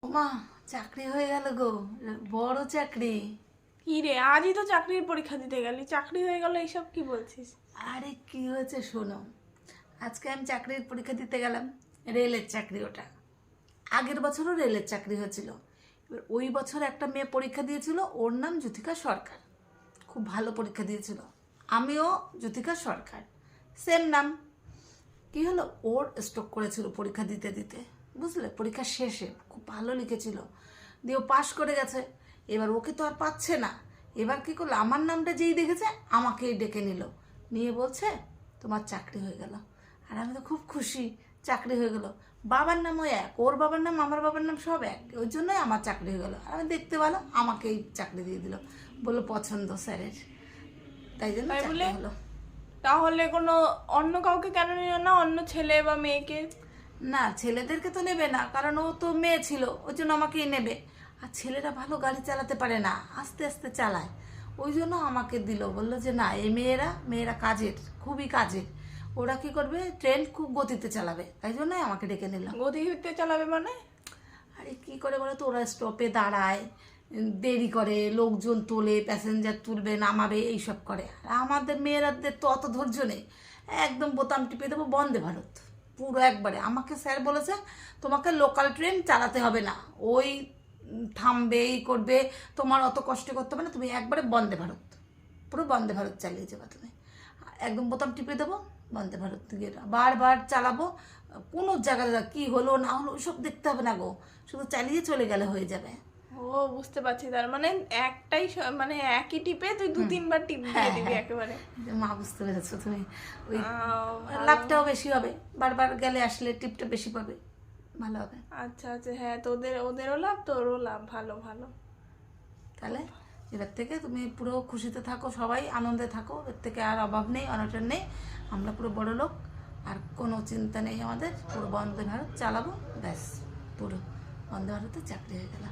ওমা, চাকরি হয়ে গেল গো, বড় চাকরি। কি রে, আজই তো চাকরির পরীক্ষা দিতে গেলি, চাকরি হয়ে গেল, এইসব কি বলছিস? আরে কি হয়েছে শোনো, আজকে আমি চাকরির পরীক্ষা দিতে গেলাম। রেলের চাকরি ওটা। আগের বছরও রেলের চাকরি হয়েছিল। এবার ওই বছর একটা মেয়ে পরীক্ষা দিয়েছিল, ওর নাম জ্যোতিকা সরকার। খুব ভালো পরীক্ষা দিয়েছিল। আমিও জ্যোতিকা সরকার, সেম নাম। কি হলো, ওর স্ট্রোক করেছিল পরীক্ষা দিতে দিতে, বুঝলে, পরীক্ষা শেষে খুব ভালো লিখেছিল, দিয়ে ও পাশ করে গেছে। এবার ওকে তো আর পাচ্ছে না। এবার কি করলো, আমার নামটা যেই দেখেছে আমাকেই ডেকে নিল, নিয়ে বলছে তোমার চাকরি হয়ে গেল। আর আমি তো খুব খুশি, চাকরি হয়ে গেল। বাবার নামও এক, ওর বাবার নাম আমার বাবার নাম সব এক, ওই জন্যই আমার চাকরি হয়ে গেল। আর আমি দেখতে ভালো, আমাকেই চাকরি দিয়ে দিল, বললো পছন্দ স্যারের, তাই জন্য তাই চাকরি বলে? হলো। তাহলে কোনো অন্য কাউকে কেন নিল না, অন্য ছেলে বা মেয়েকে? না, ছেলেদেরকে তো নেবে না, কারণ ও তো মেয়ে ছিল, ওই জন্য আমাকেই নেবে। আর ছেলেরা ভালো গাড়ি চালাতে পারে না, আস্তে আস্তে চালায়, ওই জন্য আমাকে দিল। বললো যে না, এই মেয়েরা কাজের, খুবই কাজের। ওরা কি করবে, ট্রেন খুব গতিতে চালাবে, তাই জন্যই আমাকে ডেকে নিল। গতিতে চালাবে মানে? আরে কি করে বলো তো, ওরা স্টপে দাঁড়ায়, দেরি করে, লোকজন তোলে, প্যাসেঞ্জার তুলবে নামাবে, এইসব করে। আর আমাদের মেয়েরাদের তো অত ধৈর্য নেই, একদম বোতাম টিপে দেবো, বন্দে ভারত পুরো একবারে। আমাকে স্যার বলেছে তোমাকে লোকাল ট্রেন চালাতে হবে না, ওই থামবে, এই করবে, তোমার অত কষ্ট করতে হবে না, তুমি একবারে বন্দে ভারত, পুরো বন্দে ভারত চালিয়ে যাবা তুমি। একদম বোতাম টিপে দেবো, বন্দে ভারত গিয়ে বারবার চালাবো। কোনো জায়গায় কি হলো না হলো ওইসব দেখতে হবে না গো, শুধু চালিয়ে চলে গেলে হয়ে যাবে। ও, বুঝতে পারছি। তার মানে একটাই মানে একই টিপে তুই দু তিনবার টিপ দিয়ে হ্যাঁ দিবি হ্যাঁ, একেবারে। মা বুঝতে পেরেছো তুমি। ওই ভালো। লাভটাও বেশি হবে, বারবার গেলে আসলে টিপটা বেশি পাবে, ভালো হবে। আচ্ছা আচ্ছা, হ্যাঁ, তোদের ওদেরও লাভ তোরও লাভ, ভালো ভালো। তাহলে এবার থেকে তুমি পুরো খুশিতে থাকো, সবাই আনন্দে থাকো, এর থেকে আর অভাব নেই, অনটন নেই। আমরা পুরো বড় লোক, আর কোনো চিন্তা নেই আমাদের, পুরো বন্দে ভারত চালাবো, ব্যাস, পুরো বন্দে ভারতে চাকরি হয়ে গেল।